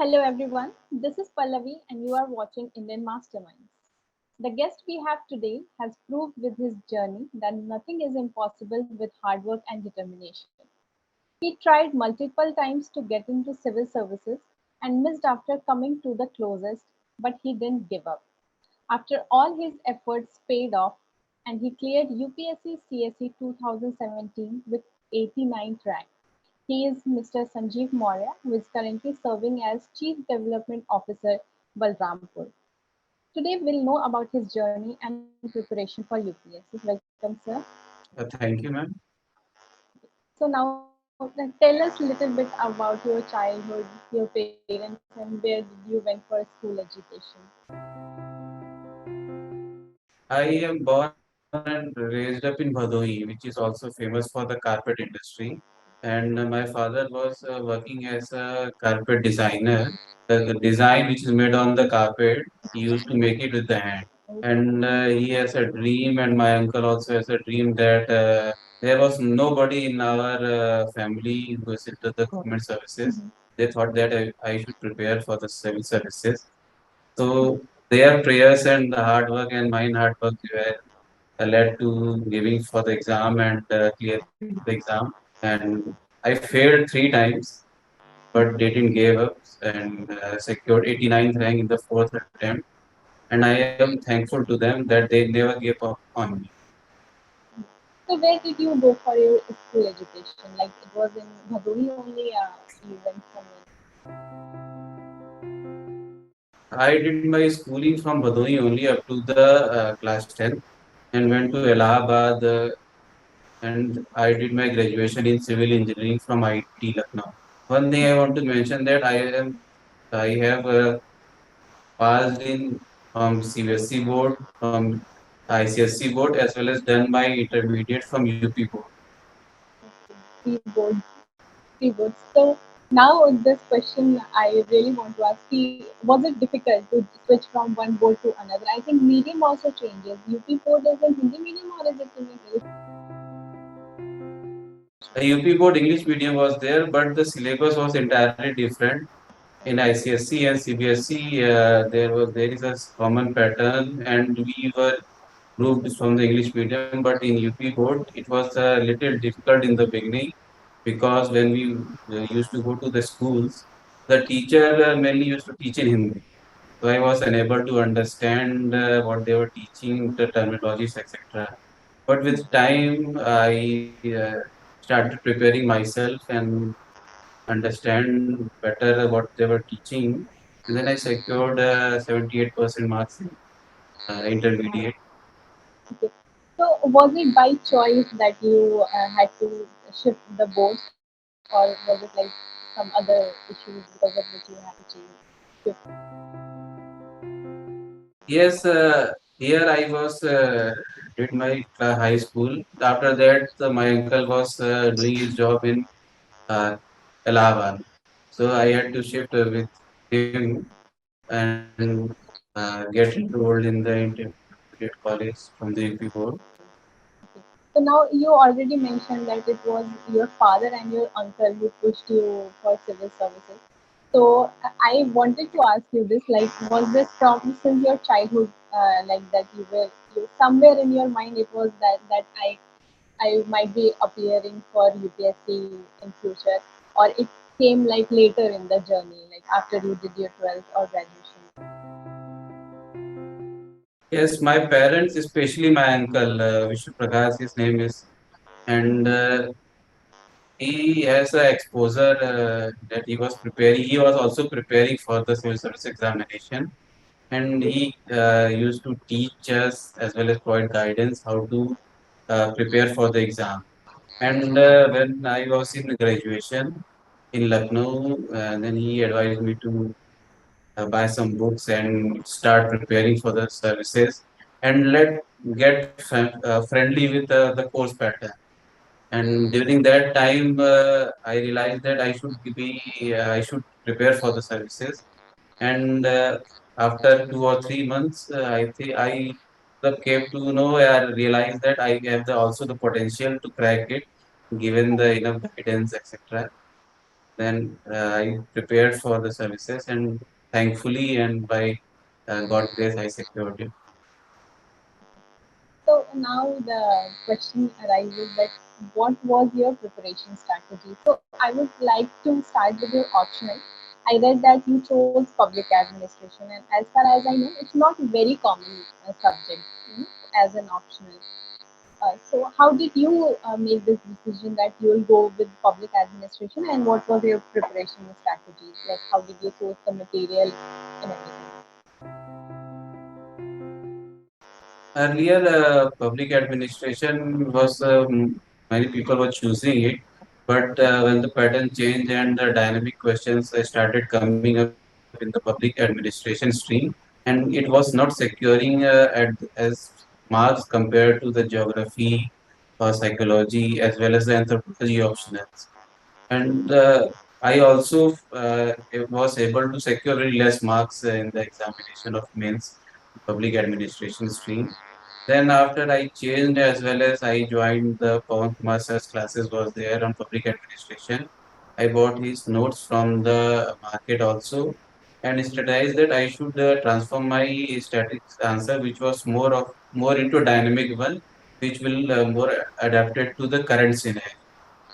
Hello everyone, this is Pallavi and you are watching Indian Masterminds. The guest we have today has proved with his journey that nothing is impossible with hard work and determination. He tried multiple times to get into civil services and missed after coming to the closest, but he didn't give up. After all his efforts paid off and he cleared UPSC CSE 2017 with 89th rank. He is Mr. Sanjeev Maurya, who is currently serving as Chief Development Officer, Balarampur. Today, we'll know about his journey and preparation for UPSC. Welcome, sir. Thank you, ma'am. So now, tell us a little bit about your childhood, your parents, and where did you went for school education. I am born and raised up in Bhadoi, which is also famous for the carpet industry. And my father was working as a carpet designer. The design which is made on the carpet, he used to make it with the hand. And he has a dream, and my uncle also has a dream that there was nobody in our family who is into the government services. They thought that I should prepare for the civil services. So their prayers and the hard work and mine hard work were led to giving for the exam and clearing the exam. And I failed three times, but they didn't give up and secured 89th rank in the fourth attempt. And I am thankful to them that they never gave up on me. So where did you go for your school education? Like it was in Bhadoi only, you went somewhere. I did my schooling from Bhadoi only up to the class 10 and went to Allahabad and I did my graduation in civil engineering from IIT Lucknow. One thing I want to mention that I have passed in from CBSE board, from ICSE board, as well as done my intermediate from UP board. Three boards. Three boards. So now this question I really want to ask you, was it difficult to switch from one board to another? I think medium also changes. UP board is in Hindi medium or is it in English? The UP board English medium was there, but the syllabus was entirely different. In ICSE and CBSE, there is a common pattern, and we were grouped from the English medium. But in UP board, it was a little difficult in the beginning because when we used to go to the schools, the teacher mainly used to teach in Hindi. So I was unable to understand what they were teaching, the terminologies, etc. But with time, I started preparing myself and understand better what they were teaching. And then I secured 78% marks in intermediate. Okay. So was it by choice that you had to shift the board or was it like some other issues because of which you had to change? Shift? Yes, here I was did my high school. After that, my uncle was doing his job in uh, Allahabad. So I had to shift with him and get enrolled in the intermediate college from the UP board. Okay. So now you already mentioned that it was your father and your uncle who pushed you for civil services. So I wanted to ask you this: like, was this from since your childhood, like that you somewhere in your mind it was that I might be appearing for UPSC in future, or it came like later in the journey, like after you did your 12th or graduation. Yes, my parents, especially my uncle, Vishnu Prakash, his name is, and he has a exposure that he was preparing. He was also preparing for the civil service examination, and he used to teach us as well as provide guidance how to prepare for the exam. And when I was in graduation in Lucknow, then he advised me to buy some books and start preparing for the services and let get friendly with the course pattern. And during that time, I realized that I should prepare for the services. And after 2 or 3 months, I think I came to know, I realized that I have also the potential to crack it, given the enough guidance, etc. Then I prepared for the services, and thankfully and by God grace, I secured it. So now the question arises that what was your preparation strategy? So I would like to start with your optional. I read that you chose public administration, and as far as I know, it's not a very common subject, as an optional. So how did you make this decision that you will go with public administration, and what was your preparation strategies? Like how did you source the material and everything? Earlier, public administration was many people were choosing it, but when the pattern changed and the dynamic questions started coming up in the public administration stream, and it was not securing as marks compared to the geography or psychology as well as the anthropology optionals. And I also was able to secure very less marks in the examination of mains public administration stream. Then after I changed as well as I joined the Pawan Kumar sir's classes was there on public administration. I bought his notes from the market also and strategized that I should transform my static answer, which was more into dynamic one, which will more adapted to the current scenario,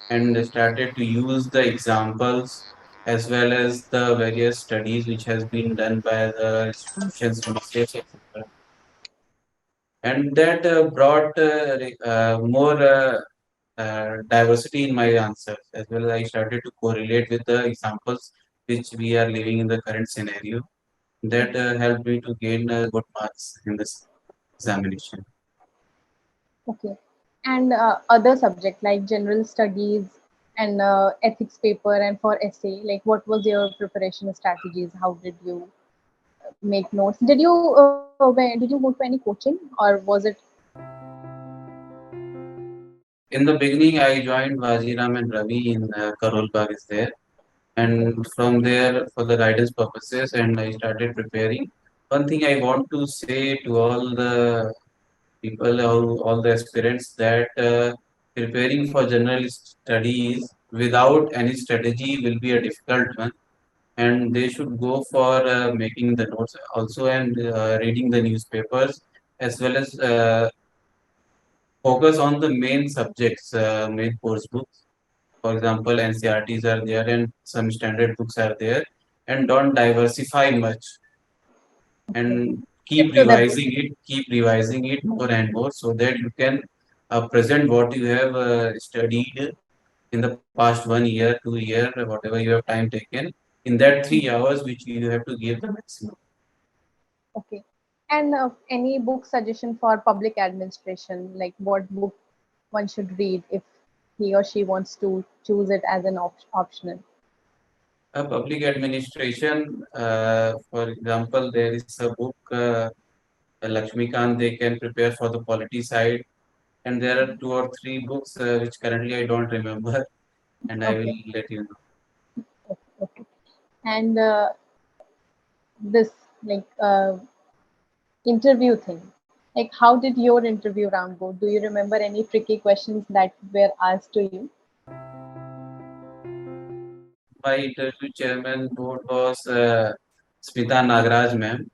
and started to use the examples as well as the various studies which has been done by the institutions, research, etc. And that brought more diversity in my answers, as well as I started to correlate with the examples which we are living in the current scenario. That helped me to gain good marks in this examination. Okay. And other subject like general studies and ethics paper and for essay, like what was your preparation strategies? How did you make notes? Did you go to any coaching or was it In the beginning, I joined Vajiram and Ravi in Karol Bagh is there, and from there for the guidance purposes, and I started preparing. One thing I want to say to all the people or all the aspirants that preparing for general studies without any strategy will be a difficult one, and they should go for making the notes also and reading the newspapers as well as focus on the main subjects, main course books. For example, NCRTs are there and some standard books are there, and don't diversify much, okay? and Stick to the base. keep revising it more and more so that you can present what you have studied in the past 1 year, 2 year, whatever you have time taken in that 3 hours, which you have to give the maximum. Okay. And any book suggestion for public administration, like what book one should read if he or she wants to choose it as an optional? Public administration, for example, there is a book, Lakshmikant, they can prepare for the polity side. And there are two or three books which currently I don't remember, and I will Okay. let you know. Okay. Okay. And this like interview thing, like how did your interview round go? Do you remember any tricky questions that were asked to you? My interview chairman board was Smita Nagaraj ma'am,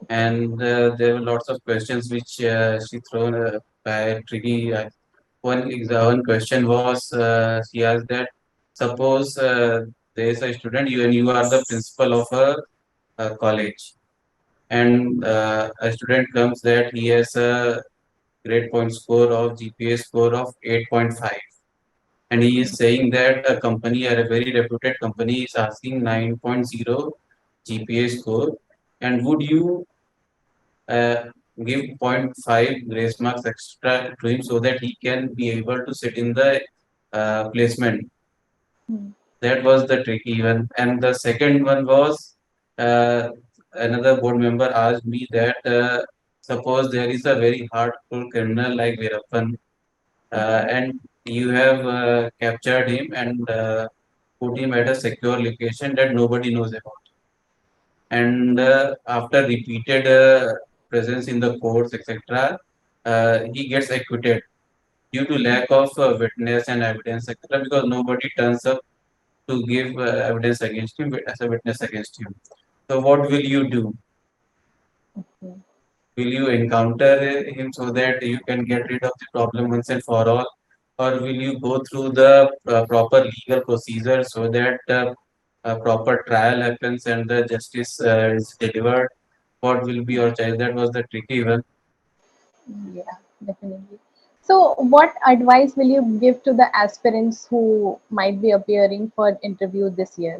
and there were lots of questions which she thrown by tricky. One question was she asked that suppose there is a student you and you are the principal of a college, and a student comes that he has a grade point score of GPA score of 8.5, and he is saying that a company or a very reputed company is asking 9.0 GPA score, and would you uh, give zero point 0.5 grace marks extra to him so that he can be able to sit in the placement? Hmm. That was the tricky one. And the second one was uh, another board member asked me that suppose there is a very hardcore criminal like Veerappan, Okay. and you have captured him and put him at a secure location that nobody knows about. And after repeated presence in the courts, etc., he gets acquitted due to lack of witness and evidence, etc., because nobody turns up to give evidence against him as a witness against him. So what will you do? Okay. Will you encounter him so that you can get rid of the problem once and for all? Or will you go through the proper legal procedure so that a proper trial happens and the justice is delivered? What will be your choice? That was the tricky one. Yeah, definitely. So, what advice will you give to the aspirants who might be appearing for interview this year?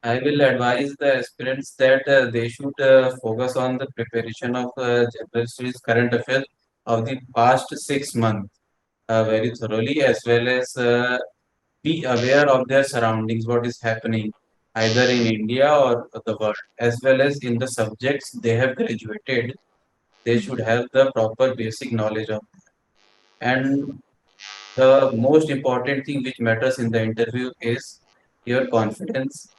I will advise the aspirants that they should focus on the preparation of general studies current affairs of the past 6 months very thoroughly, as well as be aware of their surroundings, what is happening either in India or the world, as well as in the subjects they have graduated. They should have the proper basic knowledge of. And the most important thing which matters in the interview is your confidence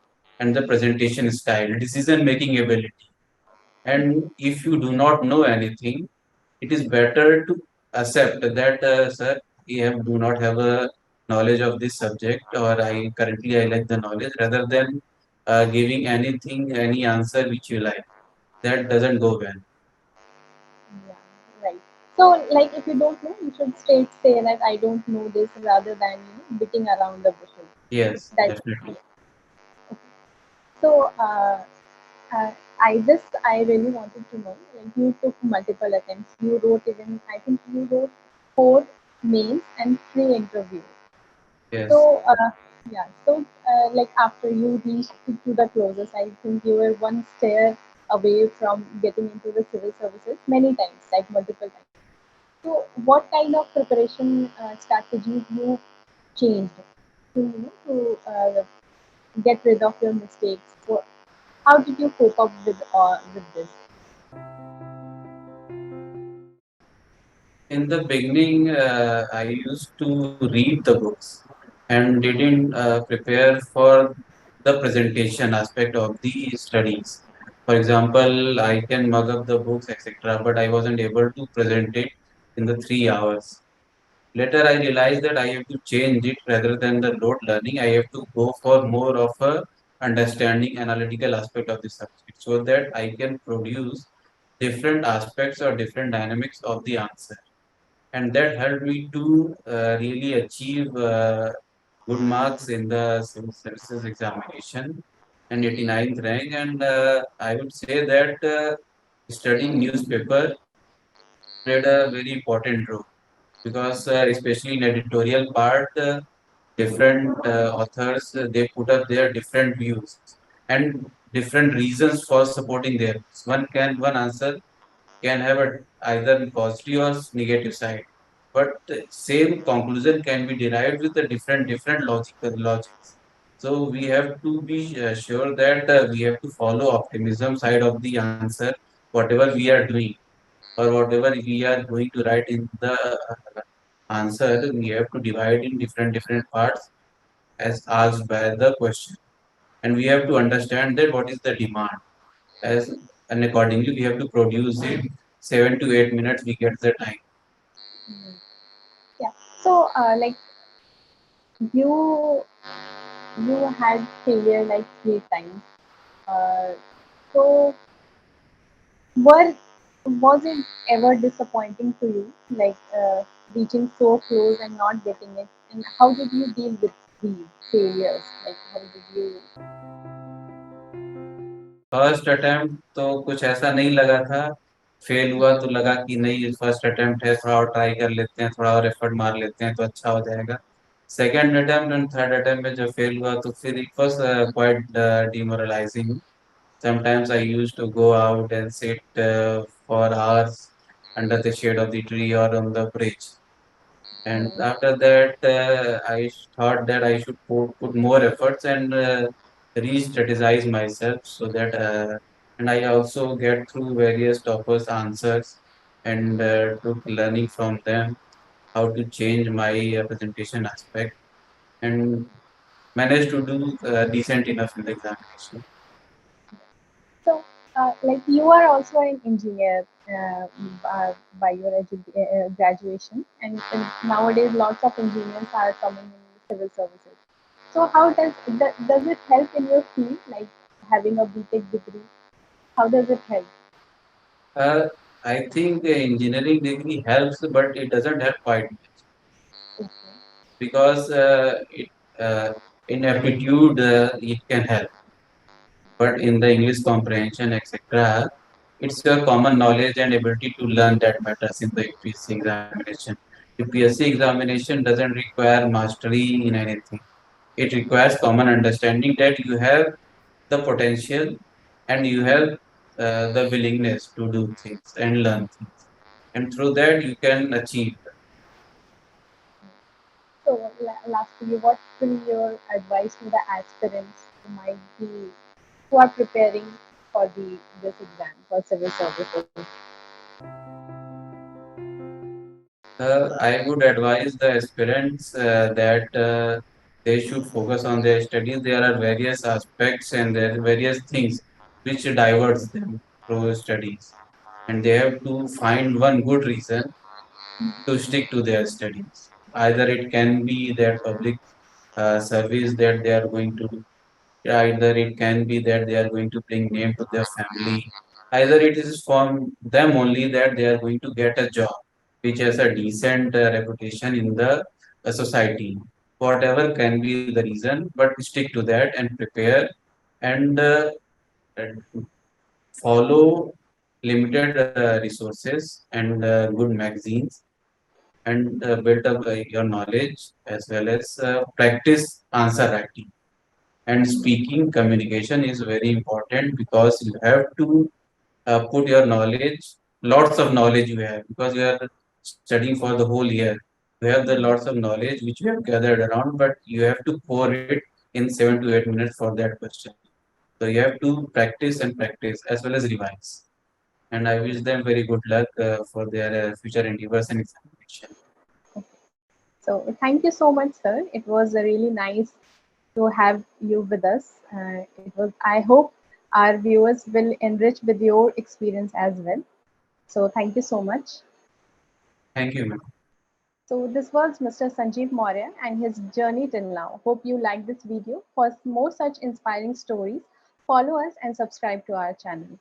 and the presentation style, decision making ability. And if you do not know anything, it is better to accept that, sir, do not have a knowledge of this subject, or I lack the knowledge, rather than giving any answer which you like. That doesn't go well. Yeah, right. So, like, if you don't know, you should straight say that I don't know this rather than beating around the bushes. Yes, That. definitely. So, uh, I really wanted to know. Like, you took multiple attempts. You wrote even I think you wrote four mails and three interviews. Yes. So, yeah, so like after you reached to the closest, I think you were one stair away from getting into the civil services many times, like multiple times. So, what kind of preparation strategies you changed to get rid of your mistakes? How did you cope up with this? In the beginning, I used to read the books and didn't prepare for the presentation aspect of the studies. For example, I can mug up the books, etc., but I wasn't able to present it in the 3 hours. Later, I realized that I have to change it rather than the rote learning. I have to go for more of a understanding analytical aspect of the subject so that I can produce different aspects or different dynamics of the answer, and that helped me to really achieve good marks in the civil services examination and 89th rank. And I would say that studying newspaper played a very important role because especially in editorial part, different authors they put up their different views and different reasons for supporting their views. One answer can have either positive or negative side, but the same conclusion can be derived with the different logical logics. So we have to be sure that we have to follow optimism side of the answer, whatever we are doing or whatever we are going to write in the answer. We have to divide in different parts as asked by the question, and we have to understand that what is the demand as, and accordingly we have to produce it. 7 to 8 minutes we get the time. Mhm. Yeah. So, like you you had failure like three times. Uh, so, were was it ever disappointing to you, like reaching so close and not getting it? And how did you deal with these failures? Like, how did you? First attempt तो कुछ ऐसा नहीं लगा था, fail हुआ तो लगा कि नहीं फर्स्ट अटेम्प्ट है, थोड़ा और ट्राई कर लेते हैं, थोड़ा और एफर्ट मार लेते हैं तो अच्छा हो जाएगा. Second attempt and third attempt में जब फेल हुआ तो फिर it was quite demoralizing. Sometimes I used to go out and sit for hours under the shade of the tree or on the bridge. And after that, thought that I should put more efforts and re-strategize myself so that, and I also get through various toppers' answers and took learning from them how to change my presentation aspect and managed to do decent enough in the examination. So, Like you are also an engineer by your graduation, and nowadays lots of engineers are coming in civil services. So how does it help in your field, like having a BTech degree? How does it help? Uh, I think engineering degree helps, but it doesn't help quite much Okay. because uh, in aptitude it can help, but in the English comprehension, etc., it's your common knowledge and ability to learn that matters in the UPSC examination. UPSC examination doesn't require mastery in anything. It requires common understanding that you have the potential and you have the willingness to do things and learn things. And through that, you can achieve. So lastly, what will your advice to the aspirants who might be who are preparing for the this exam for civil services? I would advise the aspirants that they should focus on their studies. There are various aspects and there are various things which diverts them through studies, and they have to find one good reason to stick to their studies. Either it can be their public service that they are going to do. Either it can be that they are going to bring name to their family. Either it is from them only that they are going to get a job which has a decent reputation in the society. Whatever can be the reason, but stick to that and prepare and follow limited resources and good magazines and build up your knowledge as well as practice answer writing and speaking. Communication is very important because you have to put your knowledge, lots of knowledge you have because you are studying for the whole year. You have the lots of knowledge which you have gathered around, but you have to pour it in 7 to 8 minutes for that question. So you have to practice and practice as well as revise. And I wish them very good luck for their future endeavors and examination. So thank you so much, sir. It was really nice to have you with us. It was. I hope our viewers will enrich with your experience as well. So thank you so much. Thank you, ma'am. So this was Mr. Sanjeev Maurya and his journey till now. Hope you liked this video. For more such inspiring stories, follow us and subscribe to our channel.